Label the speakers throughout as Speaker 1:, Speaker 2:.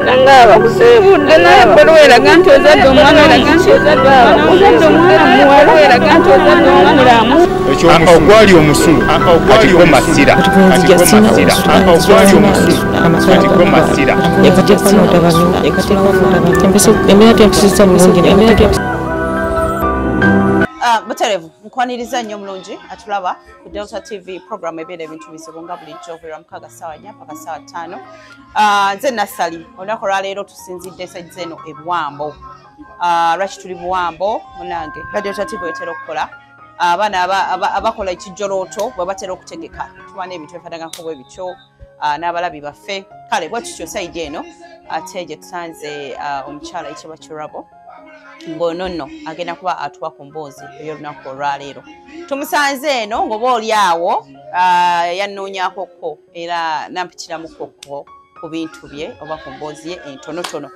Speaker 1: Nangaba kusebudde naye bweraga nti ozadde omwana muwala nti ozadde omulamu
Speaker 2: ogwali omusulu katigwo masira ogwali omusulu katigwo masira
Speaker 3: Buterevu nkwaniriza nnyo mulungi atulaba ku Delta TV program ebeera ebintu bizibu nga bulijjo okuva mukaga ssaawa 4 mpaka ssaawa 5. Nze Nassali olunaku lwaleero tusinzidde esajja eno e Buwambo. Lwaki tuli Buwambo munange Delta TV wetera okukola abaana abakola ekijjolooto bwe batera okutegeka tuba n'ebintu ebifaanagako bwe bityo n'abalabi baffe kale bwe tutyo sayidi eno ate gye tusanze omukyala ekibwa kirabo ng'onono agenda kuba atuwa ku mboozi ey'olunaku olwaleero. Tumusanze eno ng'oba oli awo yannoonyaakokko era nampikiramukokko ku bintu bye oba ku mboozi ye entonotono.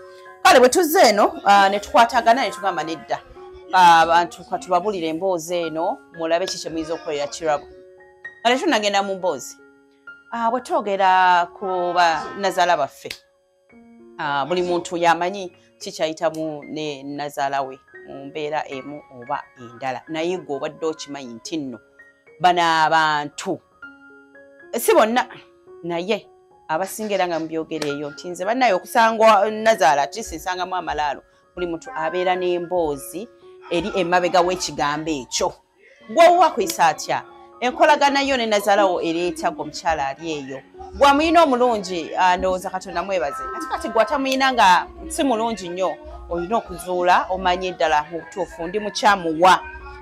Speaker 3: Kale bwe tuzze eno ne tukwatagana ne tugamba nedda abantu katubabulira emboozi eno mulabe ki kye muyinza okukolera kirabo. Kale tunagenda mu mboozi bwe twogera ku banazaala baffe buli muntu yamanyi kikyayitamu ne nazaala we mu mbeera emu oba endala naye gwe obadde okimanyi nti nno bano abantu si bonna naye abasinga era nga mubyogera eyo nti nze bannaye okusangwa nazaala tisisangamu amalaalo buli muntu abeera n'emboozi eri emabega w'ekigambo ekyo gwowa kwisa atya enkolagana yo ne nazaalawo ereeta gwe omukyala ali eyo gwamuyina omulungi ndowooza Katonda mwebaze ate kati gwatamuyina nga si mulungi nnyo olina okuzuula omanye eddala mu butuufu ndi mukyamu wa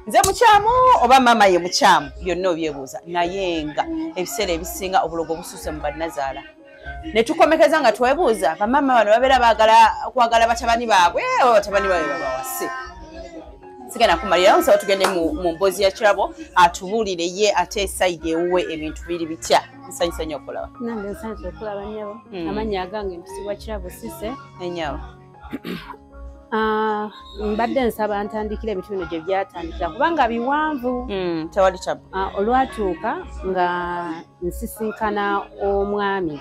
Speaker 3: nze mukyamu oba maama ye mukyamu byonna obyebuuza naye nga ebiseera ebisinga obulogo busuuse mu bannazaala ne tukomekeza nga twebuuza bamaama bano babeera baagala kwagala batabani baabwe oba batabani baabwe babawase. Sigenda kumalira nsaba tugende mu mboozi ya kirabo atubuulire ye ate sayidi ewuwe ebintu biri bitya. Nsanyusa nnyo okulaba.
Speaker 4: Nange nsanyusa okulaba nnyabo. Amannya agange mpusibwa Kirabo Cissy.
Speaker 3: Ennyabo.
Speaker 4: Mbadde nsaba ntandikira ebintu bino gye byatandikira kubanga biwanvu.
Speaker 3: Tewali kyabu.
Speaker 4: Olwatuuka nga nsisinkana omwami.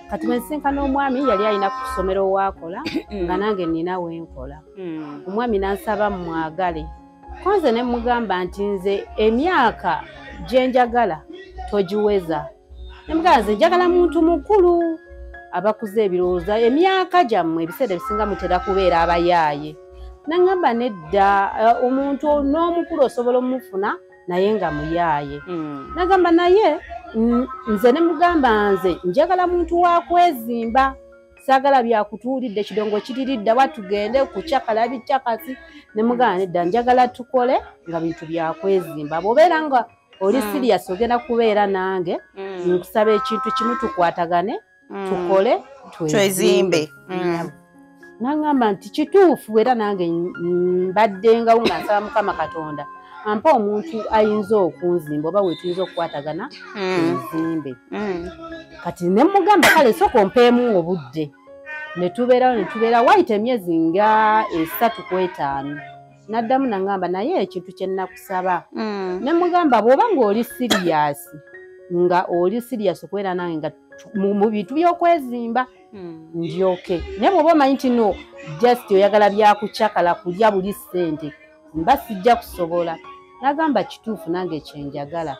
Speaker 4: Kati nsisinkana omwami yali alina ku ssomero waakola nga nange nnina wenkola. Omwami n'ansaba mwagale. Konze ne mugamba nti nze emyaka gye njagala togiweza. Ne mugamba nze njagala muntu mukulu abakuze ebirowooza emyaka gyammwe ebiseera ebisinga mutera kubeera abayaaye. Nangamba nedda omuntu n'omukulu osobola omufuna naye nga muyaaye. Nagamba naye nze ne mugamba nze njagala muntu wa kwezimba saagala byakutuulidde kidongo kiriridda watugende kucakala bicyakasi ne mugamba nedda njagala tukole nga bintu byakwezimba bw'obeera nga oli sirias ogenda kubeera nange nkusaba ekintu kimu tukwatagane tukole
Speaker 3: twezimbe.
Speaker 4: Nangamba nti kituufu era nange mbaddengawo nga nsaba Mukama Katonda ampa omuntu ayinza okunzimba oba wetuyinza okukwatagana twezimbe. Kati ne mugamba kale sooka ompeemu obudde ne tubeera wayita emyezi nga 3 ku 5. Naddamu nangamba naye ekintu kye nnakusaba ne mugamba bw'oba ng'oli sirias okubeera nange nga mu bintu by'okwezimba ndyoke naye bw'oba omanyi nti no just oyagala byakucakala kulya buli ssente mba sijja kusobola. Nagamba kituufu nange kyenjagala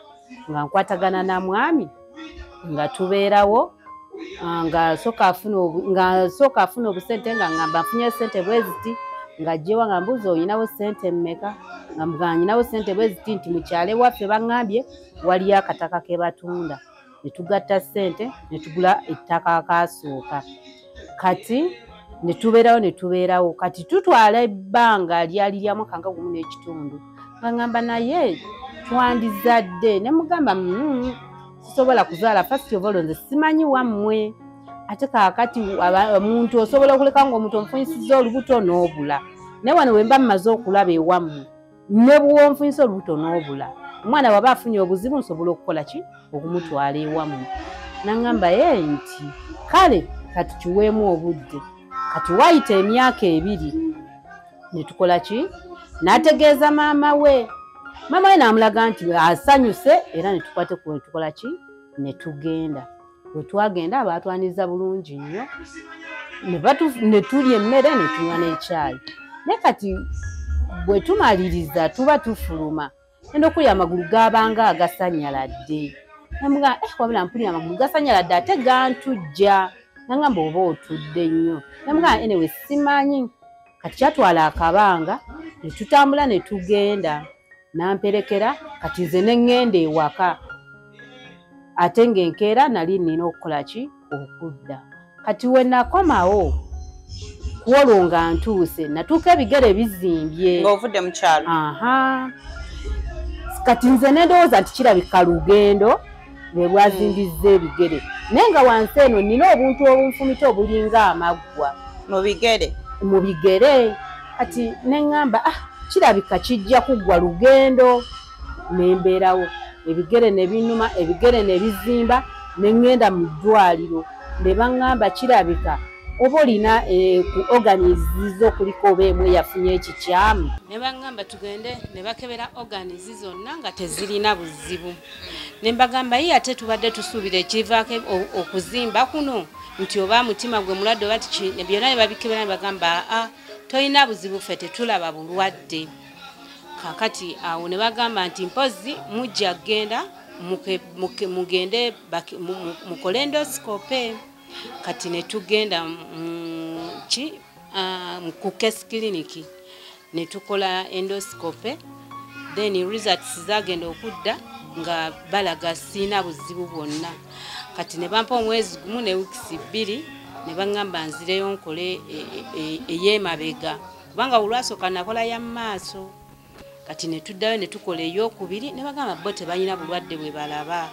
Speaker 4: nga nkwatagana na mwami nga tubeerawo nga sooka afuna obusente nga ngamba nfunye sente bwe ziti ng'ajjewa nga mbuuza oyinawo sente mmeka nga mugamba nyinawo sente bwe ziti nti mu kyalo ewaffe baŋŋambye waliyo akataka ke batunda ne tugatta sente ne tugula ettaka akaasooka. Kati ne tubeerawo kati tutwala ebbanga lyali lya mwaka nga gumu n'ekitundu nga ngamba naye twandizadde ne mugamba sisobola kuzaala first of all nze simanyi wammwe ate kaakati omuntu osobola okuleka ng'omuntu omufunyisizza olubuto n'obula naye wano we mba mmaze okulaba ewammwe ne bw'onfunyisa olubuto n'obula omwana waba afunye obuzibu nsobola okukola ki okumutwala ewammwe. Nangamba nti kale kati kiweemu obudde kati wayita emyaka 2 ne tukola ki n'ategeeza maama we n'amulaga nti asanyuse era ne tukwate tukola ki ne tugenda. bwe twagenda baatwaniza bulungi nnyo ne tulya emmere ne tunywa n'ekyayi naye kati bwe tumaliriza tuba tufuluma enda okulya amagulu gabanga agasanyaladde namuga wabula mpulira amagulu gasanyaladde ate gantujja nangamba oba otudde nnyo namuga anyway simanyi kati kyatwala akabanga ne tutambula ne tugenda namperekera kati nze ne ŋŋenda ewaka ate ng'enkeera nali nina okukola ki okudda kati we nakomawo kuolwo nga ntuuse natuuka ebigere bizimbye
Speaker 3: ng'ovudde mu kyalo
Speaker 4: kati nze nedowooza nti kirabika lugendo lwe lwazimbizza ebigere naye nga wansi eno nina obuntu obunfumita obulinga amaggwa mu bigere kati neŋŋamba kirabika kijja kuggwa lugendo nembeerawo ebigere ne binuma ebigere ne bizimba ne ŋŋenda mu ddwaliro ne baŋŋamba kirabika oba olina ku organizizo kuliko oba emu yafunye ekikyamu ne baŋŋamba tugende ne bakebera organizi zonna nga tezirina buzibu ne mbagamba ye ate tubadde tusuubira ekivaako okuzimba kuno nti oba mutima gwe mulwadde oba byonna ne babikebera ne bagamba tolina buzibu ffe tetulaba bulwadde kakati awo ne bagamba nti mpozi mujja genda mugende mukole endoscope kati ne tugenda ku case clinic ne tukola endoscope then results zagenda okudda nga balaga sina buzibu bwonna kati ne bampa omwezi gumu ne weeks 2 ne baŋŋamba nzireyo nkole ey'emabega kubanga olwasooka nakola ya maaso kati ne tuddayo ne tukola ey'okubiri ne bagamba bo tebalina bulwadde bwe balaba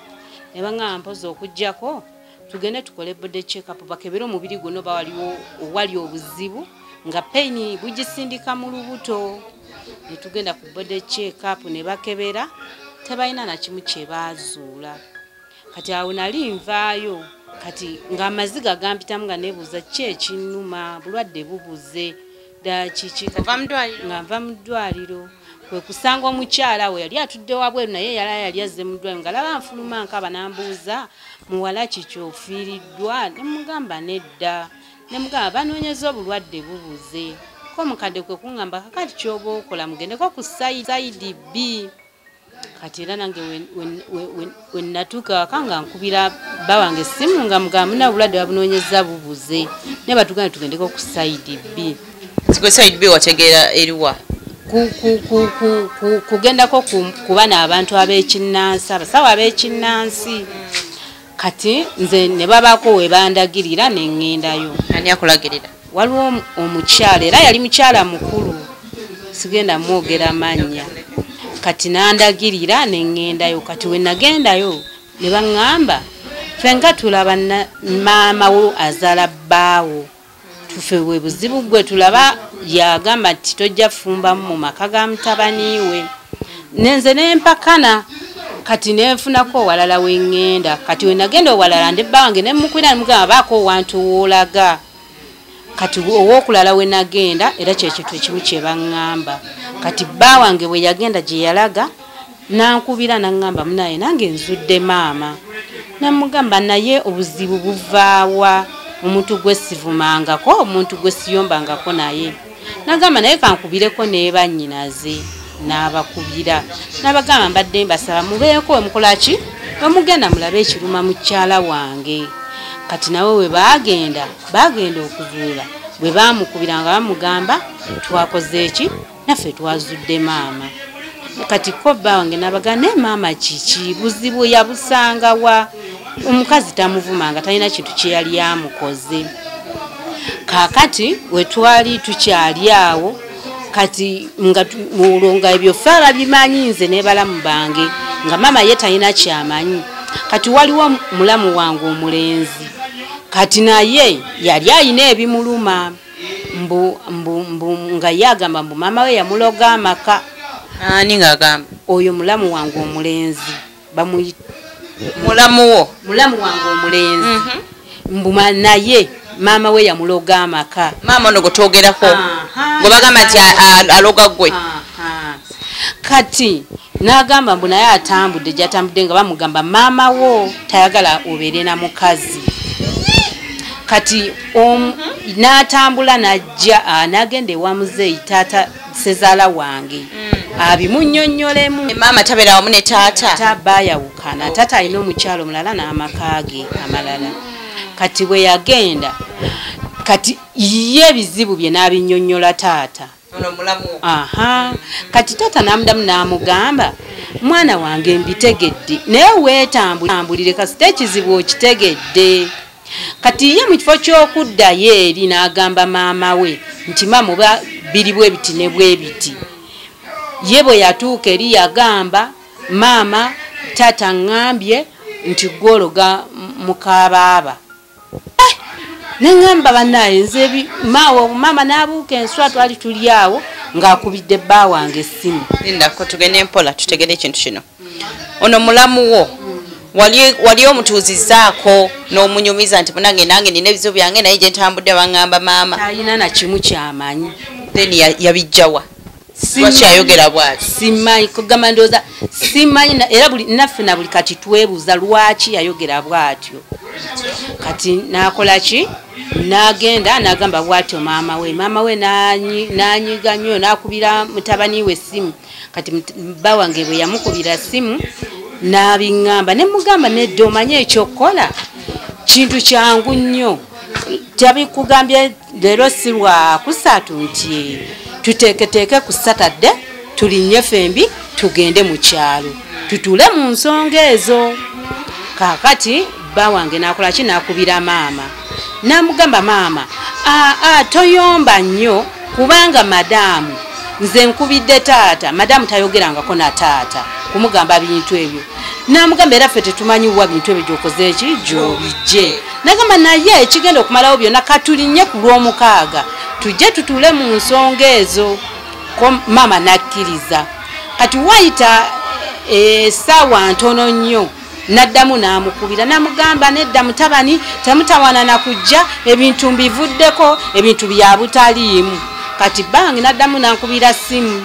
Speaker 4: ne baŋŋamba mpozi okuggyako tugende tukole body check up bakebere omubiri guno bawaliwo owali obuzibu nga pain bugisindika mu lubuto ne tugenda ku body check up ne bakebera tebalina na kimu kye baazuula kati awo nali nvaayo kati nga amaziga gampitamu nga nebuuza ki ekinnuma bulwadde bubuze dakiki nga nva mu ddwaliro kwe kusanga omukyala we yali atudde wabweru naye yali azze mu ddwaliro nga laba nfuluma nkaba nambuuza muwala kiki ofiiriddwa ne mugamba nedda ne mugamba banoonyeza obulwadde bubuze ko mukadde kwe kuŋŋamba kakati kyoba okola mugendeko ku sayidi B kati era nange we natuuka waka nga nkubira bba wange essimu nga mugamba muna obulwadde babunoonyeza bubuze ne batugamba tugendeko ku sayidi B
Speaker 3: kwe sayidi B wategeera eriwa kugendako ku bana abantu ab'ekinnansi abasawo ab'ekinnansi kati nze ne babaako we bandagirira ne ŋŋendayo. Ani akulagirira? Waliwo omukyala era yali mukyala mukulu sigenda mwogera mannya kati nandagirira ne ŋŋendayo kati we nagendayo ne baŋŋamba fenga tulaba maama wo azaala bbaawo tufe we buzibu gwe tulaba yagamba nti tojja fumba mu maka ga mutabaniwe nenze nempakana kati nenfunako walala wengenda kati we nagenda owalala ndebba wange nemukwira nemugamba baako wantu woolaga kati owokulala we nagenda era kyekintu ekimu kye baŋŋamba kati bba wange bwe yagenda gye yalaga nankubira naŋŋamba munaye nange nzudde maama namugamba naye obuzibu buvaawa omuntu gwe sivumangako omuntu gwe siyombangako naye nagamba naye kankubireko nebannyinaze n'abakubira n'abagamba mbadde mbasaba mubeeko we mukolaki omugenda mulabe ekiruma mukyala wange kati nawe we bagenda okuzuula bwe bamukubira nga bamugamba twakoze eki naffe twazudde maama kati ko bba wange n'abagamba ne maama kiki buzibu yabusangawa omukazi tamuvumanga talina kintu kye yali amukoze kakati we twali tukyali awo kati nga ebyo fala bimanyi nze ne balamu bange nga mama ye talina kyamanyi kati waliwo mulamu wange omulenzi kati naye yali ayina ebimuluma nga yagamba mbu mama we yamuloga amaka. Ani ngagamba? Oyo mulamu wange omulenzi bamuyita mulamu wange omulenzi mbuma naye mama we yamuloga amaka. Mama ono gotogerako ngo bagamba nti aloga gwe. Kati
Speaker 4: n'agamba mbu naye atambudde gyatambudde nga bamugamba maama wo tayagala obeere na mukazi kati n'atambula n'ajja n'agenda ewa muzeeyi taata sezaala wange abimunnyonnyolemu
Speaker 3: maama tabeera wamu ne taata
Speaker 4: baayawukana taata alina omukyalo omulala n'amaka ge amalala kati bwe yagenda kati ye ebizibu bye n'abinnyonnyola taata kati taata n'amudamu n'amugamba mwana wange mbitegedde naye weetambulire kasita ekizibu okitegedde kati ye mu kifo ky'okuddayo eri n'agamba maama we nti maama biri bwe biti ne bwe biti ye bwe yatuuka eri yagamba maama taata ŋŋambye nti gwologa mukabaaba neŋŋamba bannaye nze maama n'abuuka enswa twali tuli awo ng'akubidde bba wange essimu
Speaker 3: ndako tugende mpola tutegere ekintu kino ono mulamu wo wali omutuuzizaako n'omunyumiza nti munange nange nina ebizibu byange naye gye ntambudde baŋŋamba maama
Speaker 4: alina na kimu kyamanyi
Speaker 3: then yabijjawa lwaki ayogera bwati
Speaker 4: simanyi kugamba ndowooza simanyi era naffe na buli kati twebuuza lwaki yayogera bw'atyo kati n'akola ki n'agenda n'agamba bw'atyo maama we n'anyiga nnyo n'akubira mutabani we essimu kati bba wange bwe yamukubira ssimu n'abiŋŋamba ne mugamba nedda omanye ekyokukola kintu kyangu nnyo tabikugambye leero si lwakusatu nti tuteeketeeke ku Saturday tulinnye fembi tugende mu kyalo tutule mu nsonga ezo kaakati bba wange n'akola ki n'akubira maama n'amugamba maama toyomba nnyo kubanga madaamu nze nkubidde taata madaamu tayogerangako na taata kumugamba bintu ebyo n'amugamba era ffe tetumanyiwa bintu ebyo gy'okoze eki gy'obijje nagamba naye ekigenda okumalawo byonna katulinnye ku lw'omukaaga tujje tutule mu nsonga ezo ko maama n'akkiriza kati wayita essaawa ntono nnyo n'addamu n'amukubira n'amugamba nedda mutabani temutawana na kujja ebintu mbivuddeko ebintu bya butaliimu kati bange n'addamu n'ankubira ssimu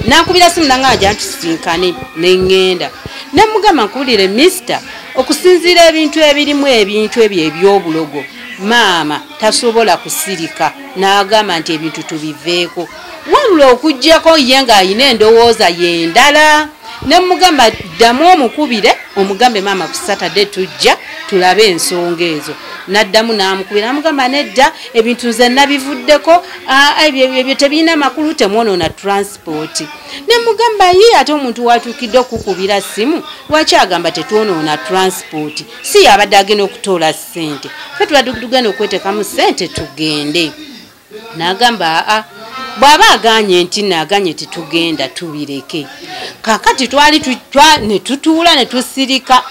Speaker 4: n'ankubira ssimu nangaaja ntusinkane neŋŋenda nemugamba nkubulire mister okusinziira ebintu ebirimu ebintu ebyo ebyobulogo maama tasobola kusirika n'agamba nti ebintu tubiveeko wabula okuggyako ye ng'ayina endowooza yendala nemugamba ddamu omukubire omugambe maama ku Saturday tujja tulabe ensonga ezo n'addamu n'amukubira namugamba nedda ebintu nze nabivuddeko ebyo tebirina makulu temwonoona transport nemugamba ye ate omuntu watuukidde okukubira ssimu lwaki agamba tetwonoona transport si yabadde agenda okutoola ssente fe tubadde tugenda okweteekamu ssente tugende n'agamba bw'aba aganye nti naaganye tetugenda tubireke kaakati ne tutuula ne tusirika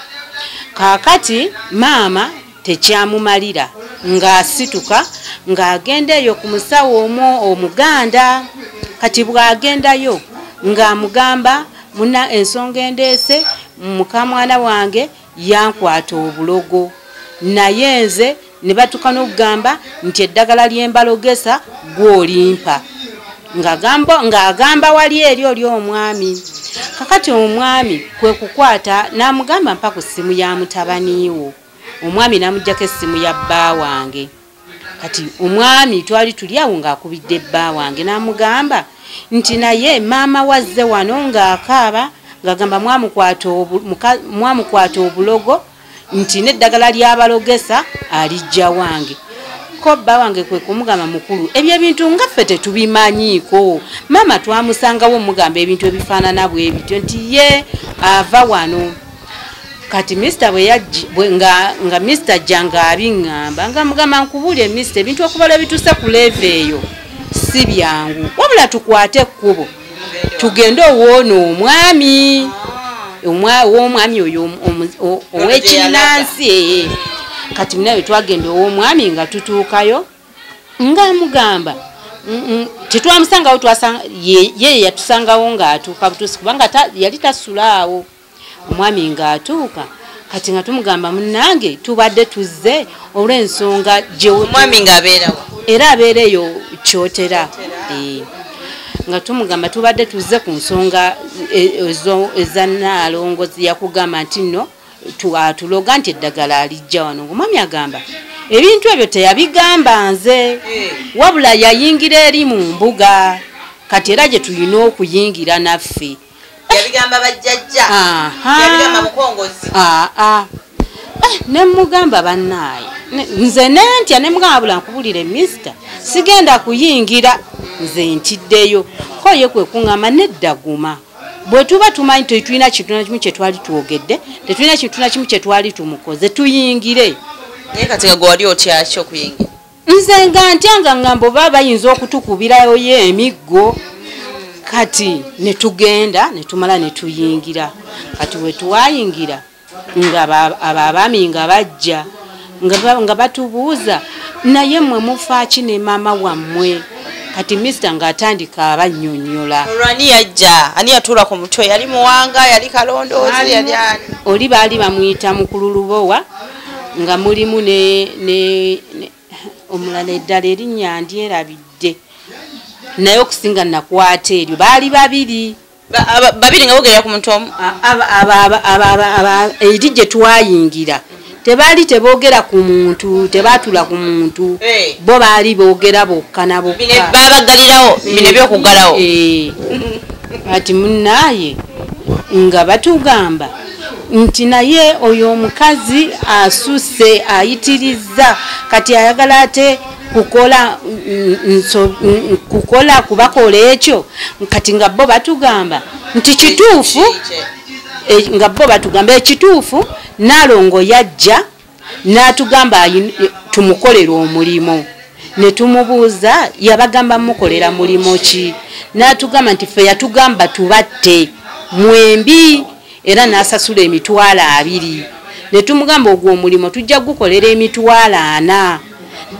Speaker 4: kaakati maama tekyamumalira ng'asituka ng'agenda eyo ku musawo omuganda kati bw'agendayo ng'amugamba muna ensonga endeese mukamwana wange yankwata obulogo naye nze ne batuka n'okugamba nti eddagala ly'embalogesa gw'olimpa ng'agamba wali eri oli omwami kakati omwami kwe kukwata n'amugamba mpa ku ssimu ya mutabaniiwo omwami n'amuggyako essimu ya bba wange kati omwami twali tuli awo ng'akubidde bba wange n'amugamba nti naye maama wazze wano ng'akaaba ng'agamba mwamukwata obulogo nti n'eddagala ly'abalogesa alijja wange ko bba wange kwe kumugamba mukulu ebyo ebintu nga ffe tetubimanyiiko maama twamusangawo mugamba ebintu ebifaanana bwe bityo nti ye ava wano kati mister nga mister janga abiŋŋamba nga mugamba nkubulye mister ebintu okubala ebituuse ku leeve eyo si byangu wabula tukwate ekkubo tugende owoono omwami w'omwami oyo ow'ekinnansi kati munawe twagenda ow'omwami nga tutuukayo nga mugamba tetwamusangawo ye yatusangawo ng'atuuka butuusi kubanga yali tasulaawo omwami ng'atuuka kati nga tumugamba munnange tubadde tuzze olw'ensonga omwami ng'abeerawo era abeereyo kyotera nga tumugamba tubadde tuzze ku nsonga eza Naalongozi yakugamba nti nno tuloga nti eddagala alijja wano. Omwami agamba ebintu ebyo teyabigamba nze wabula yayingira eri mu mbuga kati era gye tulina okuyingira naffe
Speaker 3: yabigamba bajjajja yabigamba mukongozi ne mugamba
Speaker 4: bannaaye nze nentya ne mugamba bula nkubulire mister sigenda kuyingira nze ntiddeyo koye kwe kuŋŋamba neddaguma bwe tuba tumanyi tetulina kintu na kimu kye twali twogedde tetulina kintu na kimu kye twali tumukoze tuyingire.
Speaker 3: Naye kati nga gwali otya ki okuyingira?
Speaker 4: Nze nga ntyanga ngamba oba bayinza okutukubirayo ye emiggo kati ne tugenda ne tumala ne tuyingira. Kati we twayingira nga abaami nga bajja nga batubuuza naye mmwe mufa ki ne maama wammwe kati mister nga atandika abannyonnyola.
Speaker 3: Olwani yajja ani yatuula ku mutwe yali Muwanga yali Kalondoozi yali ani?
Speaker 4: Oli baali bamuyita Mukululubowa nga mulimu ne omulala eddala erinnya ndyerabidde naye okusinga nakwata eryo baali babiri
Speaker 3: nga bogerera ku muntu omu
Speaker 4: eri gye twayingira tebaali teboogera ku muntu tebaatula ku muntu bo baali boogera bokka na bokka
Speaker 3: babagalirawo bino ebyokuggalawo
Speaker 4: ati munnaaye nga batugamba nti naye oyo omukazi asusse ayitiriza kati ayagala ate kukola kubakola ekyo kati nga bo batugamba nti kituufu nga bo batugamba ekituufu Naalongo yajja n'atugamba tumukolera omulimo ne tumubuuza yabagamba mukolera mulimo ki n'atugamba nti ffe yatugamba tubatte mwembi era n'asasula emitwalo 2 ne tumugamba ogwo omulimo tujja gukolera emitwalo 4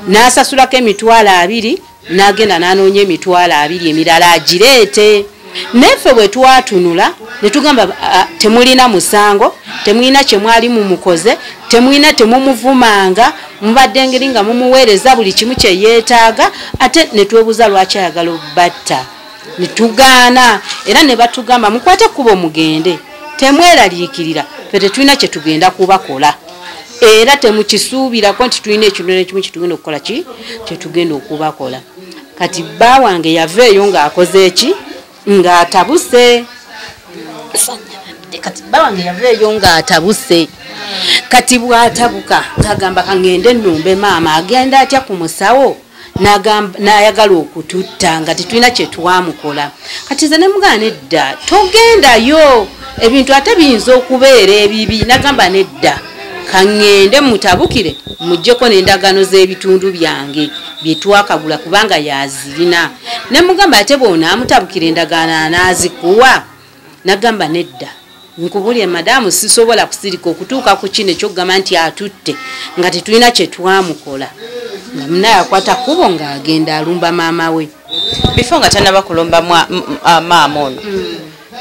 Speaker 4: n'asasulako emitwalo 2 n'agenda n'anoonya emitwalo 2 emirala agireete neffe bwe twatunula ne tugamba temulina musango temulina kye mwali mumukoze temulina temumuvumanga mubadde ngeri nga mumuweereza buli kimu kye yeetaaga ate ne twebuuza lwaki ayagala obbatta ne tugaana era ne batugamba mukwate kubo mugende temweraliikirira ffe tetulina kye tugenda kubakola era temukisuubirako nti tulina ekintu nekimu kitugenda okukola ki kye tugenda okubakola. Kati bba wange yaveeyo ng'akoze eki ng'atabuse kati bba wange yaveeyo ng'atabuse kati bw'atabuka ng'agamba kangende nnumbe maama agenda atya ku musawo n'ayagala okututta nga tetulina kye twamukola. Kati nze ne mugamba nedda togendayo ebintu ate biyinza okubeera ebibi nagamba nedda kangende mutabukire mujjeko n'endagano z'ebitundu byange bye twakagula kubanga yazirina ne mugamba ate bw'onaamutabukira endagaano anaazikuwa nagamba nedda nkubulye madamu sisobola kusirika okutuuka ku kino ekyokugamba nti atutte nga tetulina kye twamukola nga munaye akwata kkubo ng'agenda alumba maama we
Speaker 3: bifo nga tannaba kulumba maama ono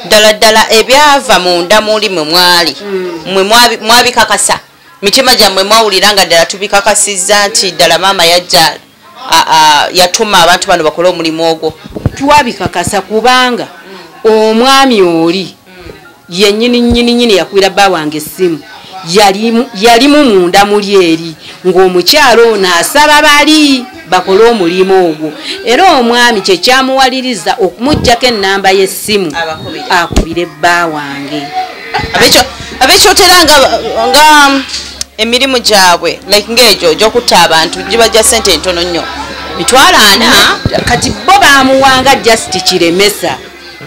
Speaker 3: ddala ebyava munda muli mwe mwali mwe mwabikakasa mitima gyammwe mwawulira nga ddala tubikakasizza nti ddala maama yajja yatuma abantu bano bakole omulimu ogwo?
Speaker 4: Twabikakasa kubanga omwami oli yennyini yakwira bba wange essimu yalimu munda muli eri ng'omukyalo ono asaba bali bakole omulimu ogwo era omwami kye kyamuwaliriza okumuggyako ennamba y'essimu akubire bba wange.
Speaker 3: Abekyotera nga emirimu gyabwe ng'egyo gy'okutta abantu giba gya ssente ntono nnyo mitwalo 4
Speaker 4: kati bo baamuwanga jasiti kiremesa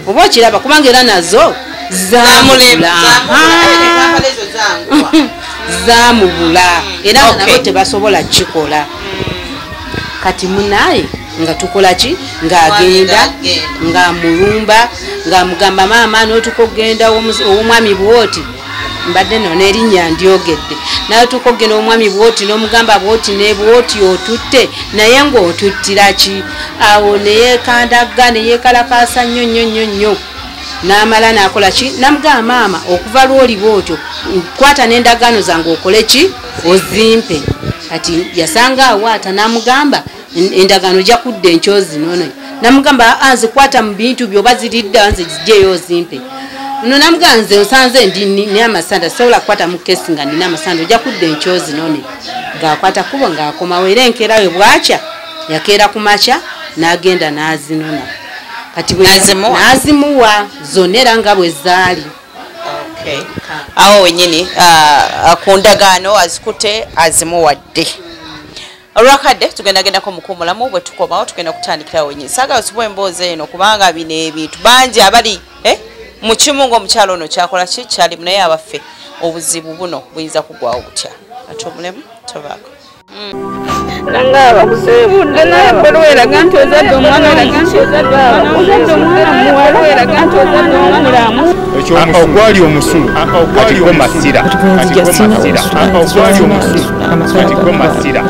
Speaker 4: oba okiraba kubanga era nazo zamubula era nabo tebasobola kikola. Kati munaye nga tukola ki ng'agenda ng'amulumba ng'amugamba maama n'otukogenda ow'omwami Bwoti mbadde no n'erinnya ndyogedde naye tukogenda omwami Bwoti n'omugamba Bwoti ne Bwoti otutte naye ng'otuttira ki awo neyeekandaga neyeekalakaasa nnyo n'amala n'akola ki namugamba maama okuva lw'oli bwotyo kwata n'endagaano zange okole ki ozimpe. Kati yasanga awo ata n'amugamba endagaano jakudde enkyozi nono namugamba anzikwata mu bintu byo baziridda nze zijjeyo zimpe no namuganze osanze ndi amasanda sobola kukwata mu kesi nga ndina amasanda ojja kudda enkyozi none ngaakwata kubo ngaakomawo era enkeerawe bwakya yakeera ku makya n'agenda n'azinona kati n'azimuwa zonna era nga bwe zaali
Speaker 3: awo wenyini ku ndagaano azikutte azimuwadde olwakadde tugendagendako mukumulamu bwe tukomawo tugenda kutandikirawo wenyini saagala osibwa emboozi eno kubanga bino ebintu bangi abali mu kimu ng'omukyalo ono kyakola ki kyali naye abaffe obuzibu buno buyinza kugwawo butya ate omulemu tobaako
Speaker 1: nanga abakusibudde naye ebbaluwa eraga nti ozadde omwana muwala eraga nti ozadde omulamu
Speaker 2: ogwali omusulu katiko masira ogwali omusulu katiko masira